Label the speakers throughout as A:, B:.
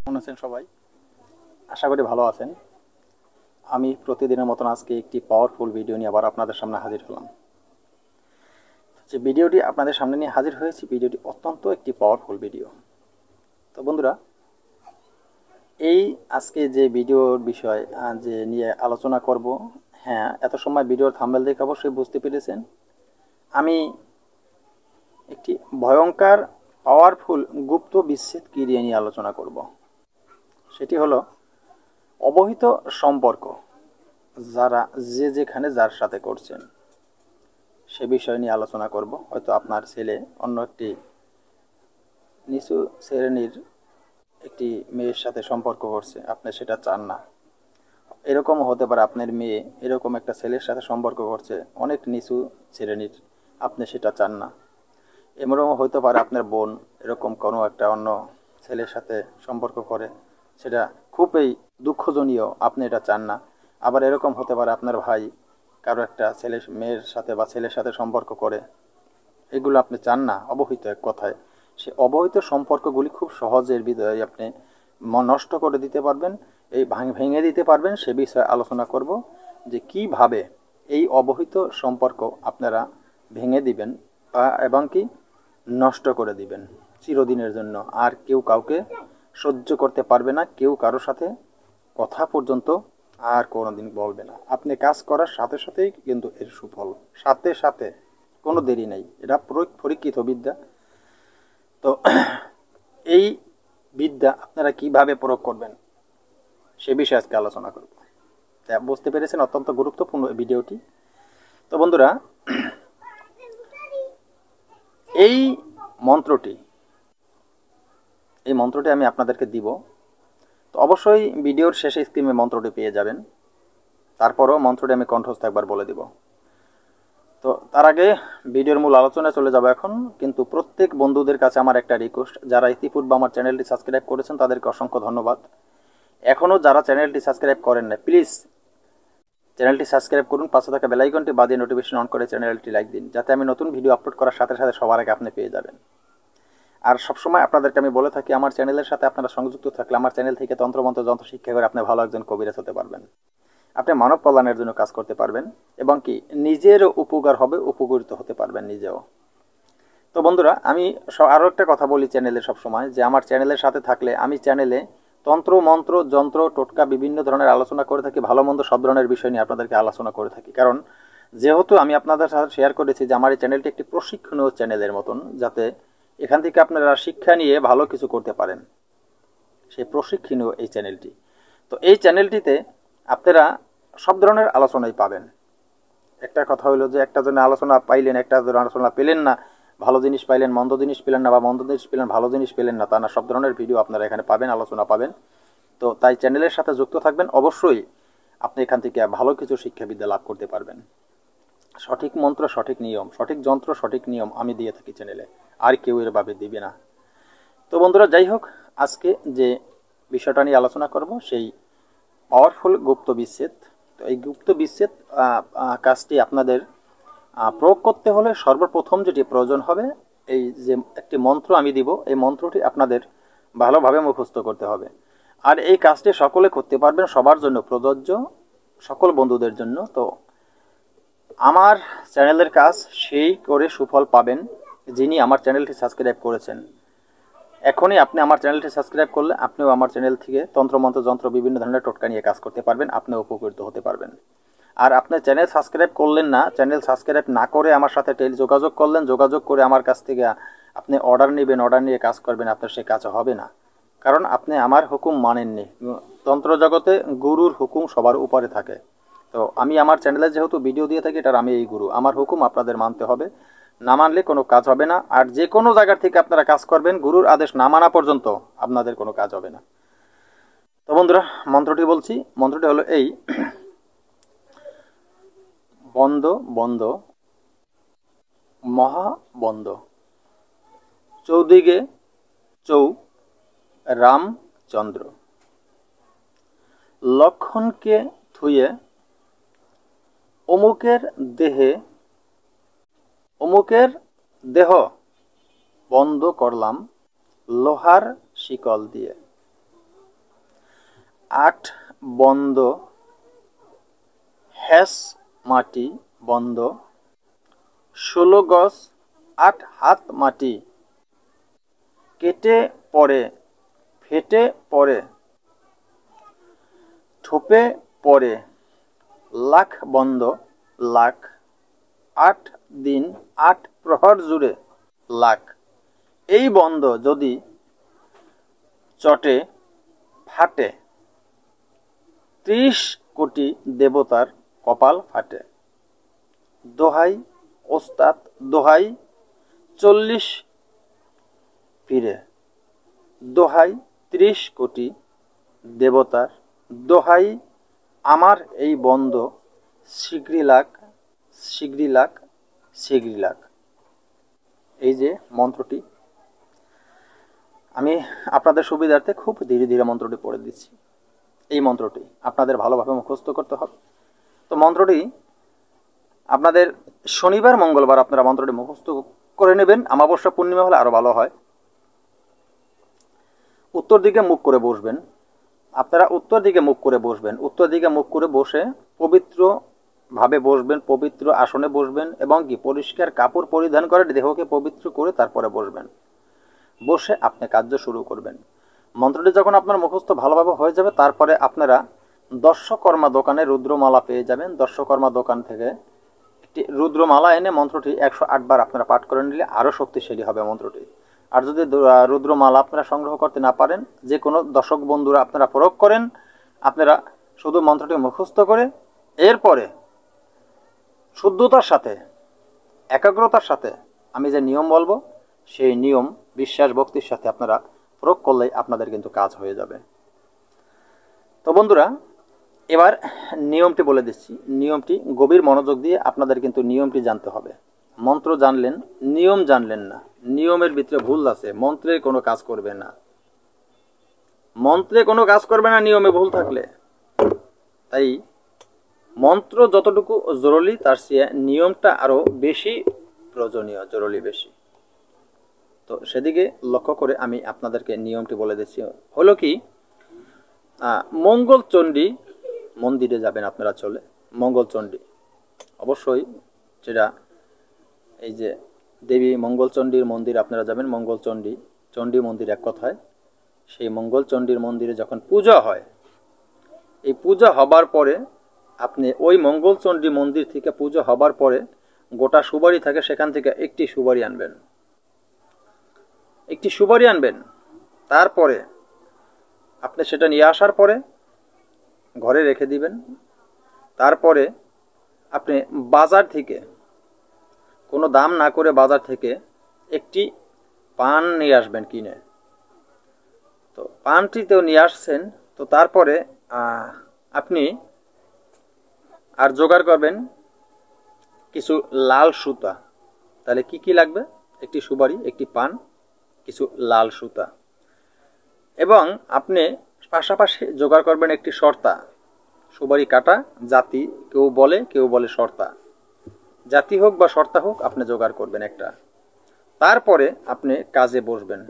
A: কেমন আছেন সবাই? আশা করি ভালো আছেন। আমি প্রতিদিনের মতন আজকে একটি পাওয়ারফুল ভিডিও নিয়ে আবার আপনাদের সামনে হাজির হলাম। যে ভিডিওটি আপনাদের সামনে নিয়ে হাজির হয়েছি, ভিডিওটি অত্যন্ত একটি পাওয়ারফুল ভিডিও। তো বন্ধুরা, এই আজকে যে ভিডিওর বিষয় যে নিয়ে আলোচনা করব, হ্যাঁ, এত সময় ভিডিওর থাম্বনেল দেখে অবশ্যই বুঝতে পেরেছেন আমি একটি ভয়ঙ্কর পাওয়ারফুল গুপ্ত বিচ্ছেদ ক্রিয়া নিয়ে আলোচনা করব। সেটি হলো অবহিত সম্পর্ক, যারা যেখানে যার সাথে করছেন সে বিষয় নিয়ে আলোচনা করব। হয়তো আপনার ছেলে অন্য একটি নিচু শ্রেণীর একটি মেয়ের সাথে সম্পর্ক করছে, আপনি সেটা চান না। এরকম হতে পারে আপনার মেয়ে এরকম একটা ছেলের সাথে সম্পর্ক করছে অনেক নিচু শ্রেণীর, আপনি সেটা চান না। এমনও হতে পারে আপনার বোন এরকম কোনো একটা অন্য ছেলের সাথে সম্পর্ক করে, সেটা খুবই দুঃখজনীয়, আপনি এটা চান না। আবার এরকম হতে পারে আপনার ভাই কারো একটা মেয়ের সাথে বা ছেলের সাথে সম্পর্ক করে, এগুলো আপনি চান না। অবহিত এক কথায় সে অবহিত সম্পর্কগুলি খুব সহজের ভিতরে আপনি নষ্ট করে দিতে পারবেন, এই ভেঙে দিতে পারবেন। সে বিষয়ে আলোচনা করব যে কিভাবে এই অবহিত সম্পর্ক আপনারা ভেঙে দিবেন এবং কি নষ্ট করে দিবেন চিরদিনের জন্য। আর কেউ কাউকে সহ্য করতে পারবে না, কেউ কারোর সাথে কথা পর্যন্ত আর কোনোদিন বলবে না। আপনি কাজ করার সাথে সাথেই কিন্তু এর সুফল, সাথে সাথে, কোনো দেরি নেই। এটা পরীক্ষিত বিদ্যা। তো এই বিদ্যা আপনারা কিভাবে প্রয়োগ করবেন সে বিষয়ে আজকে আলোচনা করব। বুঝতে পেরেছেন অত্যন্ত গুরুত্বপূর্ণ ভিডিওটি। তো বন্ধুরা, এই মন্ত্রটি আমি আপনাদেরকে দিব। তো অবশ্যই ভিডিওর শেষে স্ক্রিনে মন্ত্রটি পেয়ে যাবেন। তারপরও মন্ত্রটি আমি কণ্ঠস্থ একবার বলে দিব। তো তার আগে ভিডিওর মূল আলোচনায় চলে যাব এখন। কিন্তু প্রত্যেক বন্ধুদের কাছে আমার একটা রিকোয়েস্ট, যারা ইতিপূর্বে আমার চ্যানেলটি সাবস্ক্রাইব করেছেন তাদেরকে অসংখ্য ধন্যবাদ। এখনও যারা চ্যানেলটি সাবস্ক্রাইব করেন না, প্লিজ চ্যানেলটি সাবস্ক্রাইব করুন, পাশে থাকা বেল আইকনটি বাজিয়ে নোটিফিকেশন অন করে চ্যানেলটি লাইক দিন, যাতে আমি নতুন ভিডিও আপলোড করার সাথে সাথে সবার আগে আপনি পেয়ে যাবেন। আর সবসময় আপনাদেরকে আমি বলে থাকি, আমার চ্যানেলের সাথে আপনারা সংযুক্ত থাকলে আমার চ্যানেল থেকে তন্ত্রমন্ত্র যন্ত্র শিক্ষা করে আপনি ভালো একজন কবিরাজ হতে পারবেন। আপনি মানব কল্যাণের জন্য কাজ করতে পারবেন এবং কি নিজেরও উপকার হবে, উপকৃত হতে পারবেন নিজেও। তো বন্ধুরা, আমি আরও একটা কথা বলি চ্যানেলে সবসময়, যে আমার চ্যানেলের সাথে থাকলে আমি চ্যানেলে তন্ত্র মন্ত্র যন্ত্র টোটকা বিভিন্ন ধরনের আলোচনা করে থাকি, ভালো মন্দ সব ধরনের বিষয় নিয়ে আপনাদেরকে আলোচনা করে থাকি। কারণ যেহেতু আমি আপনাদের সাথে শেয়ার করেছি যে আমার এই চ্যানেলটি একটি প্রশিক্ষণীয় চ্যানেলের মতন, যাতে এখান থেকে আপনারা শিক্ষা নিয়ে ভালো কিছু করতে পারেন, সেই প্রশিক্ষণীয় এই চ্যানেলটি। তো এই চ্যানেলটিতে আপনারা সব ধরনের আলোচনাই পাবেন। একটা কথা হলো যে একটা জন্য আলোচনা পাইলেন, একটা জন্য আলোচনা পেলেন না, ভালো জিনিস পাইলেন মন্দ জিনিস পেলেন না, বা মন্দ জিনিস পেলেন ভালো জিনিস পেলেন না, তা না। সব ধরনের ভিডিও আপনারা এখানে পাবেন, আলোচনা পাবেন। তো তাই চ্যানেলের সাথে যুক্ত থাকবেন, অবশ্যই আপনি এখান থেকে ভালো কিছু শিক্ষাবিদ্যা লাভ করতে পারবেন। সঠিক মন্ত্র, সঠিক নিয়ম, সঠিক যন্ত্র, সঠিক নিয়ম আমি দিয়ে থাকি চ্যানেলে, আর কেউ এর ভাবে দিবে না। তো বন্ধুরা, যাই হোক, আজকে যে বিষয়টা নিয়ে আলোচনা করব সেই পাওয়ারফুল গুপ্ত বিচ্ছেদ। তো এই গুপ্ত বিচ্ছেদ কাজটি আপনাদের প্রয়োগ করতে হলে সর্বপ্রথম যেটি প্রয়োজন হবে, এই যে একটি মন্ত্র আমি দিব, এই মন্ত্রটি আপনাদের ভালোভাবে মুখস্থ করতে হবে। আর এই কাজটি সকলে করতে পারবেন, সবার জন্য প্রযোজ্য, সকল বন্ধুদের জন্য। তো আমার চ্যানেলের কাজ সেই করে সুফল পাবেন যিনি আমার চ্যানেলটি সাবস্ক্রাইব করেছেন। এখনই আপনি আমার চ্যানেলটি সাবস্ক্রাইব করলে আপনিও আমার চ্যানেল থেকে তন্ত্রমন্ত্র যন্ত্র বিভিন্ন ধরনের টোটকা নিয়ে কাজ করতে পারবেন, আপনিও উপকৃত হতে পারবেন। আর আপনি চ্যানেল সাবস্ক্রাইব করলেন না, চ্যানেল সাবস্ক্রাইব না করে আমার সাথে যোগাযোগ করলেন, যোগাযোগ করে আমার কাছ থেকে আপনি অর্ডার নেবেন, অর্ডার নিয়ে কাজ করবেন, আপনার সে কাজ হবে না। কারণ আপনি আমার হুকুম মানেননি। তন্ত্র জগতে গুরুর হুকুম সবার উপরে থাকে। তো আমি আমার চ্যানেলে যেহেতু ভিডিও দিয়ে থাকি, এটার আমি এই গুরু, আমার হুকুম আপনাদের মানতে হবে, না মানলে কোনো কাজ হবে না। আর যে কোনো জায়গার থেকে আপনারা কাজ করবেন, গুরুর আদেশ না মানা পর্যন্ত আপনাদের কোনো কাজ হবে না। তো বন্ধুরা, মন্ত্রটি বলছি। মন্ত্রটি হলো এই: বন্দ বন্দ মহাবন্দ, চৌদিকে চৌ রামচন্দ্র, লক্ষণকে থুয়ে অমুকের দেহ বন্ধ করলাম লোহার শিকল দিয়ে। 8 বন্ধ হ্যাস মাটি বন্ধ 16 গজ 8 হাত মাটি কেটে পড়ে ফেটে পড়ে ঠোপে পড়ে লাখ বন্ধ লাখ 8 দিন 8 প্রহর জুড়ে লাখ এই বন্ধ যদি চটে ফাটে 30 কোটি দেবতার কপাল ফাটে দোহাই ওস্তাদ দোহাই 40 ফিরে দোহাই 30 কোটি দেবতার দোহাই আমার এই বন্ধ শীঘ্রই লাখ শীঘ্রই লাখ শীঘ্রই লাখ। এই যে মন্ত্রটি আমি আপনাদের সুবিধার্থে খুব ধীরে ধীরে মন্ত্রটি পড়ে দিচ্ছি। এই মন্ত্রটি আপনাদের ভালোভাবে মুখস্থ করতে হবে। তো মন্ত্রটি আপনাদের শনিবার মঙ্গলবার আপনারা মন্ত্রটি মুখস্থ করে নেবেন। অমাবস্যা পূর্ণিমা হলে আরও ভালো হয়। উত্তর দিকে মুখ করে বসবেন। আপনারা উত্তর দিকে মুখ করে বসবেন। উত্তর দিকে মুখ করে বসে পবিত্রভাবে বসবেন, পবিত্র আসনে বসবেন এবং কি পরিষ্কার কাপড় পরিধান করে দেহকে পবিত্র করে তারপরে বসবেন। বসে আপনি কার্য শুরু করবেন। মন্ত্রটি যখন আপনার মুখস্থ ভালোভাবে হয়ে যাবে তারপরে আপনারা দর্শকর্মা দোকানে রুদ্রমালা পেয়ে যাবেন। দর্শকর্মা দোকান থেকে একটি রুদ্রমালা এনে মন্ত্রটি 108 বার আপনারা পাঠ করে নিলে আরও শক্তিশালী হবে মন্ত্রটি। আর যদি রুদ্রমালা আপনারা সংগ্রহ করতে না পারেন, যে কোনো দর্শক বন্ধুরা আপনারা প্রয়োগ করেন, আপনারা শুধু মন্ত্রটি মুখস্থ করে এরপরে শুদ্ধতার সাথে একাগ্রতার সাথে আমি যে নিয়ম বলবো সেই নিয়ম বিশ্বাস ভক্তির সাথে আপনারা প্রয়োগ করলেই আপনাদের কিন্তু কাজ হয়ে যাবে। তো বন্ধুরা এবার নিয়মটি বলে দিচ্ছি। নিয়মটি গভীর মনোযোগ দিয়ে আপনাদের কিন্তু নিয়মটি জানতে হবে। মন্ত্র জানলেন, নিয়ম জানলেন না, নিয়মের ভিতরে ভুল আছে, মন্ত্রে কোনো কাজ করবে না, মন্ত্রে কোনো কাজ করবে না নিয়মে ভুল থাকলে। তাই মন্ত্র যতটুকু জরুরি তার চেয়ে নিয়মটা আরও বেশি প্রয়োজনীয়, জরুরি বেশি। তো সেদিকে লক্ষ্য করে আমি আপনাদেরকে নিয়মটি বলে দিচ্ছি। হলো কি, মঙ্গলচণ্ডী মন্দিরে যাবেন আপনারা চলে। মঙ্গলচণ্ডী অবশ্যই যেটা এই যে দেবী মঙ্গলচণ্ডীর মন্দির আপনারা যাবেন। মঙ্গলচণ্ডী চণ্ডী মন্দির এক কথায়। সেই মঙ্গলচণ্ডীর মন্দিরে যখন পূজা হয়, এই পূজা হবার পরে আপনি ওই মঙ্গলচণ্ডী মন্দির থেকে পূজা হবার পরে গোটা সুপারি থাকে, সেখান থেকে একটি সুপারি আনবেন, একটি সুপারি আনবেন। তারপরে আপনি সেটা নিয়ে আসার পরে ঘরে রেখে দিবেন। তারপরে আপনি বাজার থেকে কোনো দাম না করে বাজার থেকে একটি পান নিয়ে আসবেন কিনে। তো পানটিতেও নিয়ে আসছেন। তো তারপরে আপনি আর জোগাড় করবেন কিছু লাল সুতা। তাহলে কি কি লাগবে? একটি সুপারি, একটি পান, কিছু লাল সুতা, এবং আপনি পাশাপাশি জোগাড় করবেন একটি শর্তা। সুপারি কাটা জাতি কেউ বলে শর্তা, জাতি হোক বা শর্তা হোক আপনি জোগাড় করবেন একটা। তারপরে আপনি কাজে বসবেন।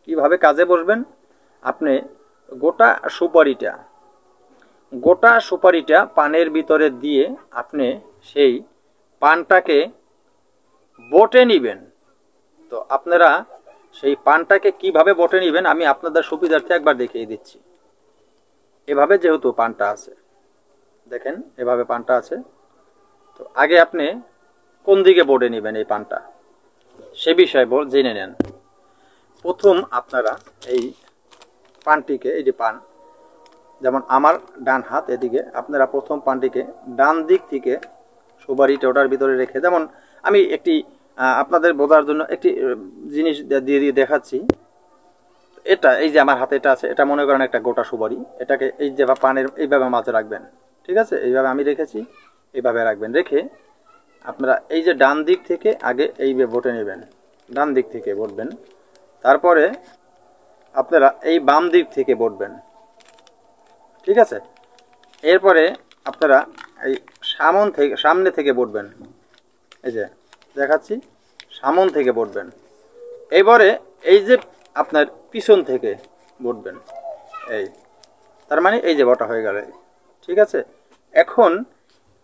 A: কিভাবে কাজে বসবেন? আপনি গোটা সুপারিটা পানের ভিতরে দিয়ে আপনি সেই পানটাকে বটে নেবেন। তো আপনারা সেই পানটাকে কিভাবে বটে নেবেন আমি আপনাদের সুবিধার্থে একবার দেখিয়ে দিচ্ছি। এভাবে যেহেতু পানটা আছে, দেখেন এভাবে পানটা আছে। তো আগে আপনি কোন দিকে বটে নেবেন এই পানটা সে বিষয়ে জেনে নেন। প্রথম আপনারা এই পানটিকে, এই যে পান যেমন আমার ডান হাত এদিকে, আপনারা প্রথম পানটিকে ডান দিক থেকে সুপারিটা ওটার ভিতরে রেখে, যেমন আমি একটি আপনাদের বোঝার জন্য একটি জিনিস দিয়ে দেখাচ্ছি। এটা এই যে আমার হাতে এটা আছে, এটা মনে করেন একটা গোটা সুপারি। এটাকে এই যে পানের এইভাবে মাঝে রাখবেন, ঠিক আছে? এইভাবে আমি রেখেছি, এইভাবে রাখবেন। রেখে আপনারা এই যে ডান দিক থেকে আগে এইভাবে বটে নেবেন, ডান দিক থেকে বটবেন। তারপরে আপনারা এই বাম দিক থেকে বটবেন, ঠিক আছে? এরপরে আপনারা এই সামনে থেকে বটবেন। এই যে দেখাচ্ছি, সামন থেকে বটবেন। এবারে এই যে আপনার পিছন থেকে বটবেন, এই তার মানে এই যে বটা হয়ে গেল, ঠিক আছে। এখন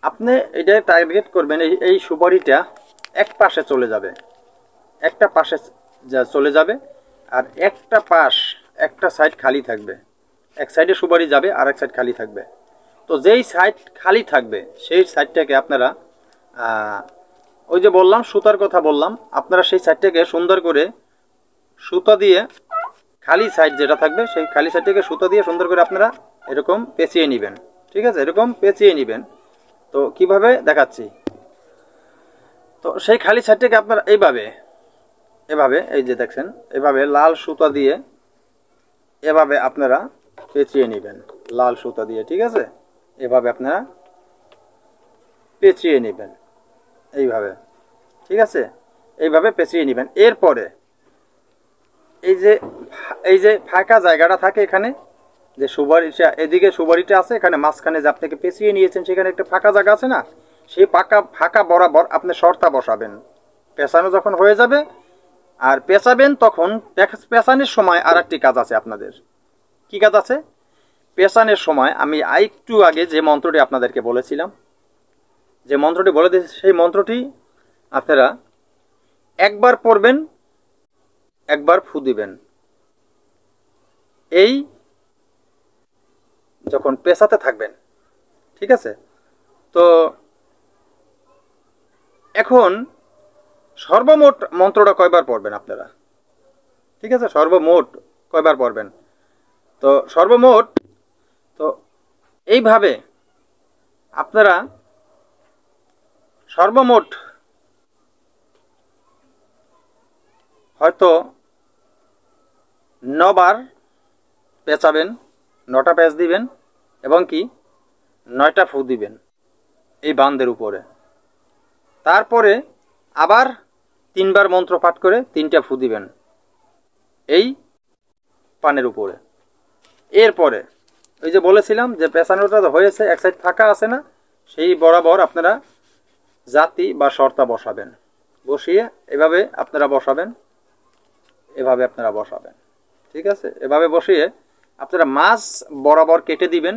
A: আপনি এটা টার্গেট করবেন, এই সুপারিটা এক পাশে চলে যাবে, একটা পাশে চলে যাবে, আর একটা সাইড খালি থাকবে। এক সাইডে সুপারি যাবে আর এক সাইড খালি থাকবে। তো যেই সাইড খালি থাকবে সেই সাইডটাকে আপনারা ওই যে বললাম সুতার কথা বললাম, আপনারা সেই সাইডটাকে সুন্দর করে সুতা দিয়ে, খালি সাইড যেটা থাকবে সেই খালি সাইডটাকে সুতা দিয়ে সুন্দর করে আপনারা এরকম পেঁচিয়ে নেবেন, ঠিক আছে, এরকম পেঁচিয়ে নেবেন। তো কিভাবে দেখাচ্ছি। তো সেই খালি সাইডটাকে আপনারা এভাবে এই যে দেখছেন, এভাবে লাল সুতা দিয়ে এভাবে আপনারা পেঁচিয়ে নেবেন, লাল সুতা দিয়ে, ঠিক আছে। এভাবে আপনারা পেঁচিয়ে নেবেন, এইভাবে, ঠিক আছে, এইভাবে পেঁচিয়ে নেবেন। এরপরে এই যে ফাঁকা জায়গাটা থাকে এখানে, যে সুপারিটা এদিকে সুপারিটা আছে, এখানে মাঝখানে যে আপনাকে পেঁচিয়ে নিয়েছেন সেখানে একটা ফাঁকা জায়গা আছে না, সেই ফাঁকা বরাবর আপনি শর্তা বসাবেন। পেঁচানো যখন হয়ে যাবে আর পেঁচাবেন, তখন পেঁচানোর সময় আর একটি কাজ আছে আপনাদের। কি কাজ আছে? পেঁচানোর সময় আমি একটু আগে যে মন্ত্রটি আপনাদেরকে বলেছিলাম, যে মন্ত্রটি বলে দিয়েছি, সেই মন্ত্রটি আপনারা একবার পড়বেন, একবার ফু দিবেন। এই যখন পেঁচাতে থাকবেন, ঠিক আছে। তো এখন সর্বমোট মন্ত্রটা কয়বার পড়বেন আপনারা, ঠিক আছে, সর্বমোট কয়বার পড়বেন। তো সর্বমোট তো এইভাবে আপনারা সর্বমোট হয়তো 9 বার পেঁচাবেন, 9টা পেঁচ দিবেন এবং কি 9টা ফু দিবেন এই বাঁধের উপরে। তারপরে আবার 3 বার মন্ত্র পাঠ করে 3টা ফু দিবেন এই পানের উপরে। এরপরে ওই যে বলেছিলাম যে পেঁচানোটা হয়েছে, এক সাইড ফাঁকা আছে না, সেই বরাবর আপনারা জাতি বা শর্তা বসাবেন, বসিয়ে এভাবে আপনারা বসাবেন, এভাবে আপনারা বসাবেন, ঠিক আছে। এভাবে বসিয়ে আপনারা মাছ বরাবর কেটে দিবেন,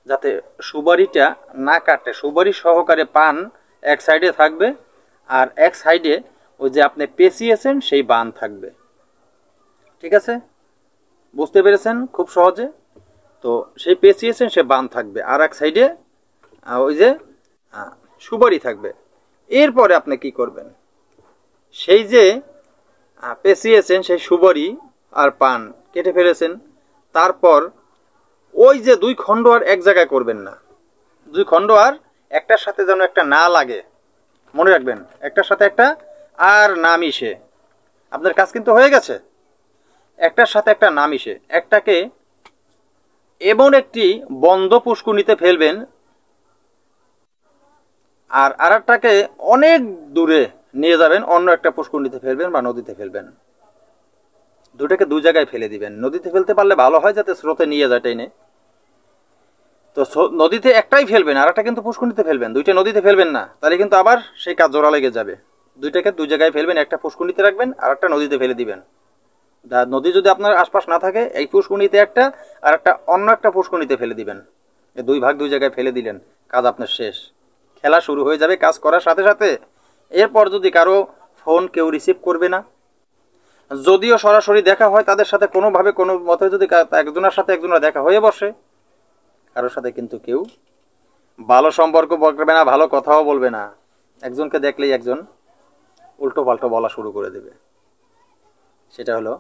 A: যাতে সুপারিটা না কাটে, সুপারি সহকারে পান এক সাইডে থাকবে আর এক সাইডে ওই যে আপনি পেঁচিয়েছেন সেই বান থাকবে, ঠিক আছে। বুঝতে পেরেছেন খুব সহজে। তো সেই পেঁচিয়েছেন সে বান থাকবে আর এক সাইডে ওই যে সুপারি থাকবে। এরপরে আপনি কি করবেন, সেই যে পেঁচিয়েছেন সেই সুপারি আর পান কেটে ফেলেছেন, তারপর ওই যে 2 খণ্ড আর এক জায়গায় করবেন না, 2 খণ্ড আর একটার সাথে যেন একটা না লাগে, মনে রাখবেন, একটার সাথে একটা আর না মিশে। আপনার কাজ কিন্তু হয়ে গেছে। একটার সাথে একটা না মিশে একটাকে এমন একটি বন্ধ পুষ্কুনিতে ফেলবেন, আর আরেকটাকে অনেক দূরে নিয়ে যাবেন, অন্য একটা পুষ্কুনিতে ফেলবেন বা নদীতে ফেলবেন। দুটাকে 2 জায়গায় ফেলে দিবেন। নদীতে ফেলতে পারলে ভালো হয়, যাতে স্রোতে নিয়ে যায় টেনে। তো নদীতে একটাই ফেলবেন, আর একটা কিন্তু পুষ্কুনিতে ফেলবেন, 2টা নদীতে ফেলবেন না, তাহলে কিন্তু আবার সেই কাজ জোড়া লেগে যাবে। 2টাকে 2 জায়গায় ফেলবেন, একটা পুষ্কুনিতে রাখবেন আর একটা নদীতে ফেলে দিবেন। নদী যদি আপনার আশপাশ না থাকে, এই পুষ্কুনিতে একটা আর একটা অন্য একটা পুষ্কুনিতে ফেলে দিবেন। এই 2 ভাগ 2 জায়গায় ফেলে দিলেন, কাজ আপনার শেষ। খেলা শুরু হয়ে যাবে কাজ করার সাথে সাথে। এরপর যদি কারো ফোন কেউ রিসিভ করবে না, যদিও সরাসরি দেখা হয় তাদের সাথে কোনোভাবে কোনো মতে, যদি একজনের সাথে একজনের দেখা হয়ে বসে, কারোর সাথে কিন্তু কেউ ভালো সম্পর্ক করবে না, ভালো কথাও বলবে না। একজনকে দেখলেই একজন উল্টো পাল্টো বলা শুরু করে দেবে। সেটা হলো,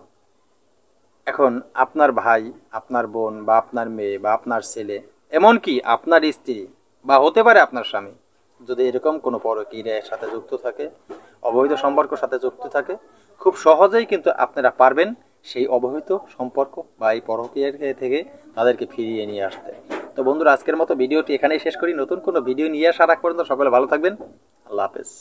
A: এখন আপনার ভাই, আপনার বোন বা আপনার মেয়ে বা আপনার ছেলে, এমনকি আপনার স্ত্রী বা হতে পারে আপনার স্বামী, যদি এরকম কোনো পরকীয়ার সাথে যুক্ত থাকে, অবৈধ সম্পর্কের সাথে যুক্ত থাকে, খুব সহজেই কিন্তু আপনারা পারবেন সেই অবৈধ সম্পর্ক বা এই পরকীয়া থেকে তাদেরকে ফিরিয়ে নিয়ে আসতে। তো বন্ধুরা, আজকের মতো ভিডিওটি এখানেই শেষ করি। নতুন কোনো ভিডিও নিয়ে আসার আগ পর্যন্ত সকলে ভালো থাকবেন। আল্লাহ হাফেজ।